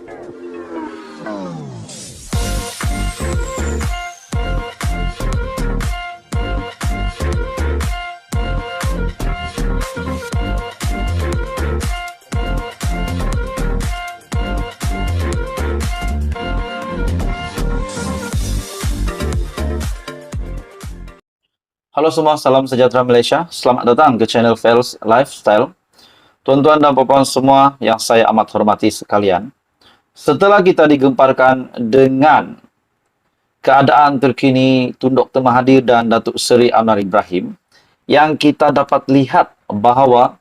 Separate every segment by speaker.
Speaker 1: Halo semua, salam sejahtera Malaysia. Selamat datang ke channel Fels Lifestyle. Tuan-tuan dan puan-puan semua yang saya amat hormati sekalian. Setelah kita digemparkan dengan keadaan terkini Tun Dr. Mahathir dan Datuk Seri Anwar Ibrahim, yang kita dapat lihat bahawa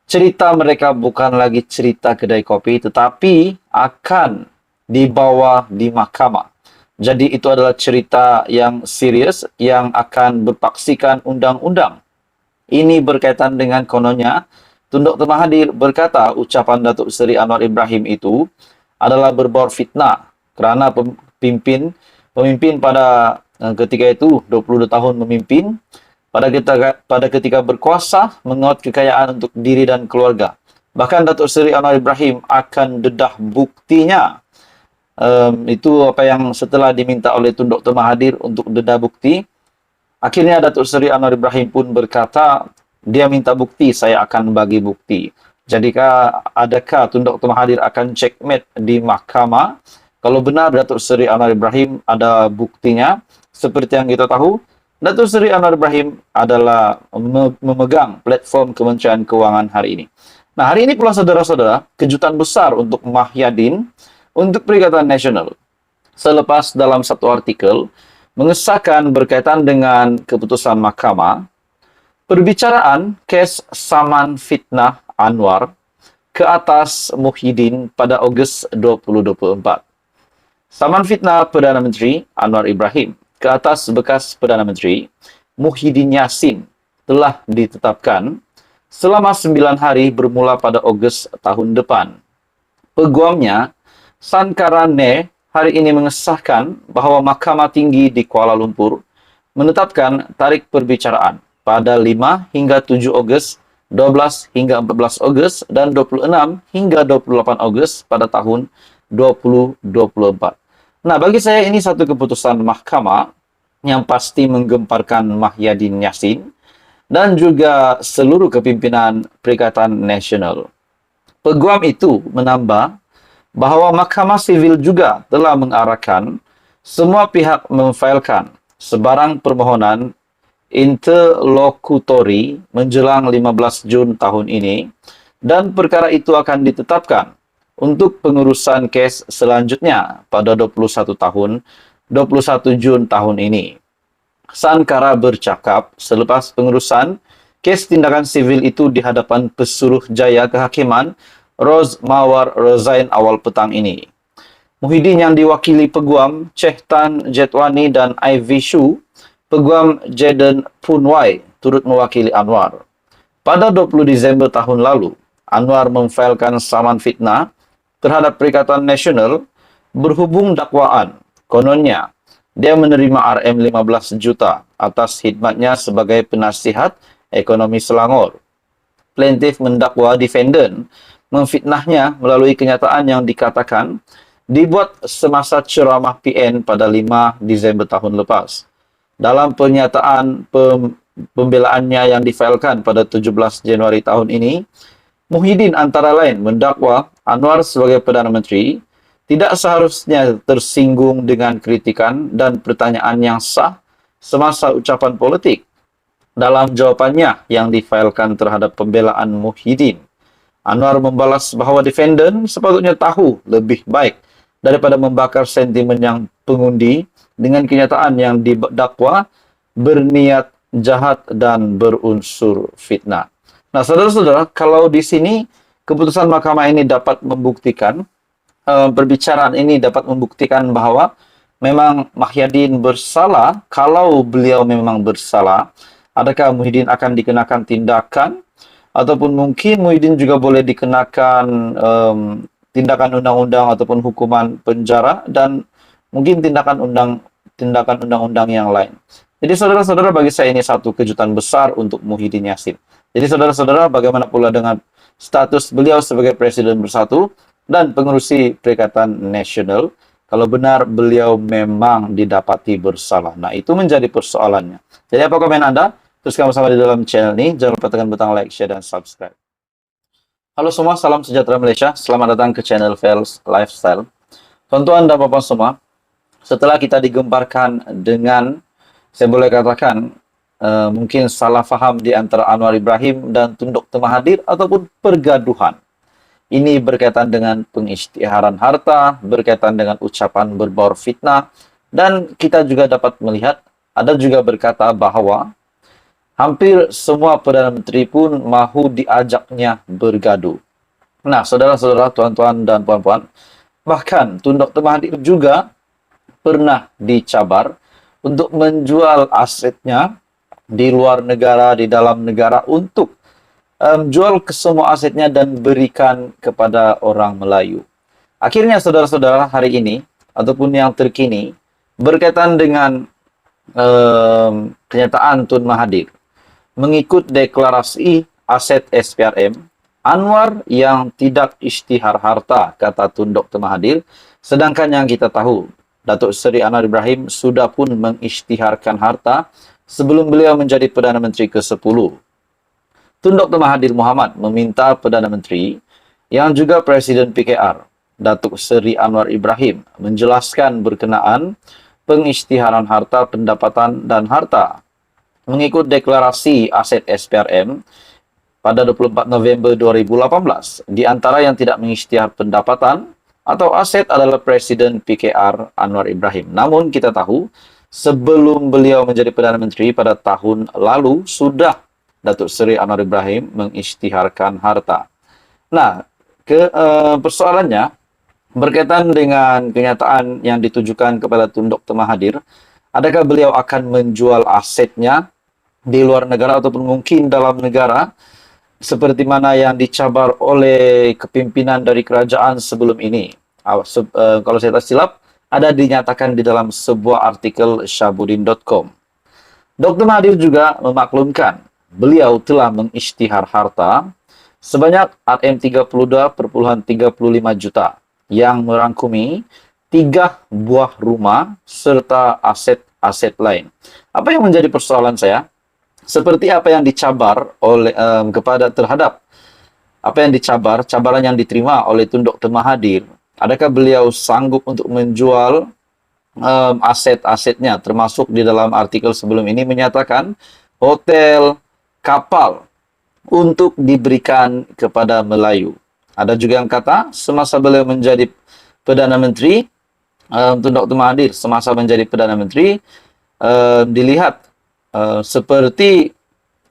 Speaker 1: cerita mereka bukan lagi cerita kedai kopi, tetapi akan dibawa di mahkamah. Jadi itu adalah cerita yang serius yang akan berpaksikan undang-undang. Ini berkaitan dengan kononnya Tun Dr. Mahathir berkata ucapan Datuk Seri Anwar Ibrahim itu adalah berbau fitnah kerana pemimpin pada ketika itu 22 tahun memimpin, pada ketika berkuasa mengaut kekayaan untuk diri dan keluarga. Bahkan Datuk Seri Anwar Ibrahim akan dedah buktinya. Itu apa yang setelah diminta oleh Tun Dr. Mahathir untuk dedah bukti. Akhirnya Datuk Seri Anwar Ibrahim pun berkata, dia minta bukti, saya akan bagi bukti. Jadikah adakah Tun Dr. Mahathir akan checkmate di mahkamah? Kalau benar Datuk Seri Anwar Ibrahim ada buktinya, seperti yang kita tahu, Datuk Seri Anwar Ibrahim adalah memegang platform Kementerian Kewangan hari ini. Nah, hari ini pula saudara-saudara, kejutan besar untuk Mahyadin untuk Perikatan Nasional. Selepas dalam satu artikel mengesahkan berkaitan dengan keputusan mahkamah, perbicaraan kes saman fitnah Anwar ke atas Muhyiddin pada Ogos 2024. Saman fitnah Perdana Menteri Anwar Ibrahim ke atas bekas Perdana Menteri Muhyiddin Yassin telah ditetapkan selama 9 hari bermula pada Ogos tahun depan. Peguamnya Sankarane hari ini mengesahkan bahawa Mahkamah Tinggi di Kuala Lumpur menetapkan tarikh perbicaraan pada 5 hingga 7 Ogos, 12 hingga 14 Ogos, dan 26 hingga 28 Ogos pada tahun 2024. Nah, bagi saya ini satu keputusan mahkamah yang pasti menggemparkan Mahyadin Yassin dan juga seluruh kepimpinan Perikatan Nasional. Peguam itu menambah bahawa Mahkamah Sivil juga telah mengarahkan semua pihak memfailkan sebarang permohonan interlokutori menjelang 15 Jun tahun ini, dan perkara itu akan ditetapkan untuk pengurusan kes selanjutnya pada 21 Jun tahun ini. Sankara bercakap selepas pengurusan kes tindakan sivil itu di hadapan Pesuruhjaya Kehakiman Ros Mawar Rozain awal petang ini. Muhyiddin yang diwakili Peguam Cheh Tan Jetwani dan Ivy Shu, Peguam Jaden Punwai turut mewakili Anwar. Pada 20 Disember tahun lalu, Anwar memfailkan saman fitnah terhadap Perikatan Nasional berhubung dakwaan. Kononnya, dia menerima RM 15 juta atas khidmatnya sebagai penasihat ekonomi Selangor. Plaintiff mendakwa defendant memfitnahnya melalui kenyataan yang dikatakan dibuat semasa ceramah PN pada 5 Disember tahun lepas. Dalam pernyataan pembelaannya yang difailkan pada 17 Januari tahun ini, Muhyiddin antara lain mendakwa Anwar sebagai Perdana Menteri tidak seharusnya tersinggung dengan kritikan dan pertanyaan yang sah semasa ucapan politik. Dalam jawapannya yang difailkan terhadap pembelaan Muhyiddin, Anwar membalas bahawa defendant sepatutnya tahu lebih baik daripada membakar sentimen yang pengundi dengan kenyataan yang didakwa berniat jahat dan berunsur fitnah. Nah, saudara-saudara, kalau di sini keputusan mahkamah ini dapat membuktikan, perbicaraan ini dapat membuktikan bahawa memang Mahyadin bersalah. Kalau beliau memang bersalah, adakah Muhyiddin akan dikenakan tindakan? Ataupun mungkin Muhyiddin juga boleh dikenakan tindakan undang-undang ataupun hukuman penjara dan mungkin tindakan undang-undang yang lain. Jadi saudara-saudara, bagi saya ini satu kejutan besar untuk Muhyiddin Yassin. Jadi saudara-saudara, bagaimana pula dengan status beliau sebagai Presiden Bersatu? dan pengerusi Perikatan Nasional kalau benar beliau memang didapati bersalah. Nah, itu menjadi persoalannya. Jadi apa komen Anda? Teruskan bersama di dalam channel ini. Jangan lupa tekan butang like, share, dan subscribe. Halo semua, salam sejahtera Malaysia. Selamat datang ke channel Fels Lifestyle. Tuan-tuan dan puan-puan semua, setelah kita digemparkan dengan, saya boleh katakan, mungkin salah faham di antara Anwar Ibrahim dan Tun Dr. Mahathir ataupun pergaduhan. Ini berkaitan dengan pengisytiharan harta, berkaitan dengan ucapan berbaur fitnah, dan kita juga dapat melihat, ada juga berkata bahwa hampir semua Perdana Menteri pun mahu diajaknya bergaduh. Nah, saudara-saudara, tuan-tuan dan puan-puan, bahkan Tun Dr. Mahathir juga pernah dicabar untuk menjual asetnya di luar negara, di dalam negara untuk jual ke semua asetnya dan berikan kepada orang Melayu. Akhirnya saudara-saudara hari ini, ataupun yang terkini, berkaitan dengan kenyataan Tun Mahathir, mengikut deklarasi aset SPRM, Anwar yang tidak isytihar harta, kata Tun Dr. Mahathir, sedangkan yang kita tahu, Datuk Seri Anwar Ibrahim sudah pun mengisytiharkan harta sebelum beliau menjadi Perdana Menteri ke-10. Tun Dr. Mahathir Mohamad meminta Perdana Menteri yang juga Presiden PKR, Datuk Seri Anwar Ibrahim, menjelaskan berkenaan pengisytiharan harta, pendapatan, dan harta. Mengikut deklarasi aset SPRM pada 24 November 2018, di antara yang tidak mengisytihar pendapatan atau aset adalah Presiden PKR Anwar Ibrahim. Namun kita tahu, sebelum beliau menjadi Perdana Menteri pada tahun lalu, sudah Datuk Seri Anwar Ibrahim mengisytiharkan harta. Nah, persoalannya berkaitan dengan kenyataan yang ditujukan kepada Tun Dr. Mahathir, adakah beliau akan menjual asetnya di luar negara ataupun mungkin dalam negara, seperti mana yang dicabar oleh kepimpinan dari kerajaan sebelum ini. Kalau saya tak silap, ada dinyatakan di dalam sebuah artikel Syahbudin.com. Dr. Mahathir juga memaklumkan beliau telah mengisytihar harta sebanyak RM32,35 juta yang merangkumi 3 buah rumah serta aset-aset lain. Apa yang menjadi persoalan saya? Seperti apa yang dicabar oleh terhadap apa yang cabaran yang diterima oleh Tun Dr. Mahathir, adakah beliau sanggup untuk menjual aset-asetnya, termasuk di dalam artikel sebelum ini menyatakan hotel, kapal untuk diberikan kepada Melayu. Ada juga yang kata semasa beliau menjadi Perdana Menteri, Tun Dr. Mahathir semasa menjadi Perdana Menteri, dilihat seperti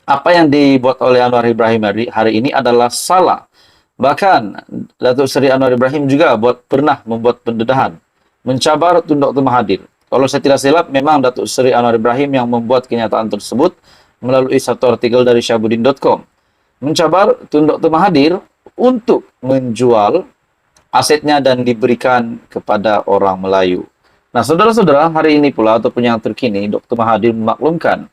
Speaker 1: apa yang dibuat oleh Anwar Ibrahim hari ini adalah salah. Bahkan Datuk Seri Anwar Ibrahim juga pernah membuat pendedahan, mencabar Tun Dr. Mahathir. Kalau saya tidak silap, memang Datuk Seri Anwar Ibrahim yang membuat kenyataan tersebut melalui satu artikel dari Syahbudin.com. Mencabar Tun Dr. Mahathir untuk menjual asetnya dan diberikan kepada orang Melayu. Nah, saudara-saudara, hari ini pula ataupun yang terkini, Dr. Mahathir memaklumkan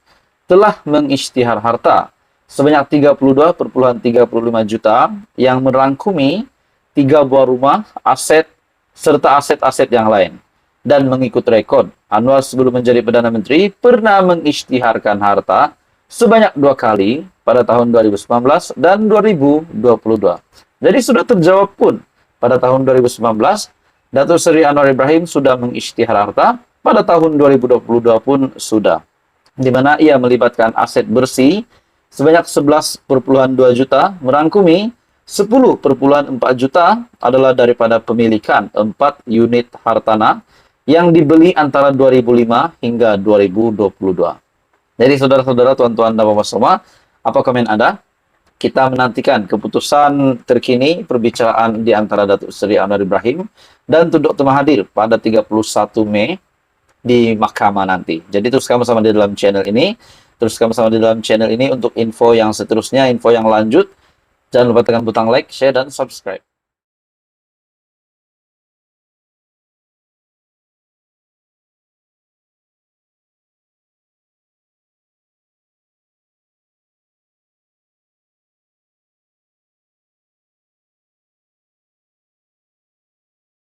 Speaker 1: telah mengisytihar harta sebanyak 32,35 juta yang merangkumi 3 buah rumah, aset, serta aset-aset yang lain. Dan mengikut rekod, Anwar sebelum menjadi Perdana Menteri pernah mengisytiharkan harta sebanyak 2 kali pada tahun 2019 dan 2022. Jadi sudah terjawab pun pada tahun 2019, Datuk Seri Anwar Ibrahim sudah mengisytihar harta, pada tahun 2022 pun sudah. Di mana ia melibatkan aset bersih sebanyak 11,2 juta, merangkumi 10,4 juta adalah daripada pemilikan 4 unit hartanah yang dibeli antara 2005 hingga 2022. Jadi saudara-saudara, tuan-tuan dan bapak semua, apa komen Anda? Kita menantikan keputusan terkini perbicaraan di antara Datuk Seri Anwar Ibrahim dan Tun Dr. Mahathir pada 31 Mei di mahkamah nanti. Jadi teruskan bersama di dalam channel ini. Teruskan bersama di dalam channel ini untuk info yang seterusnya, info yang lanjut. Jangan lupa tekan butang like, share, dan subscribe.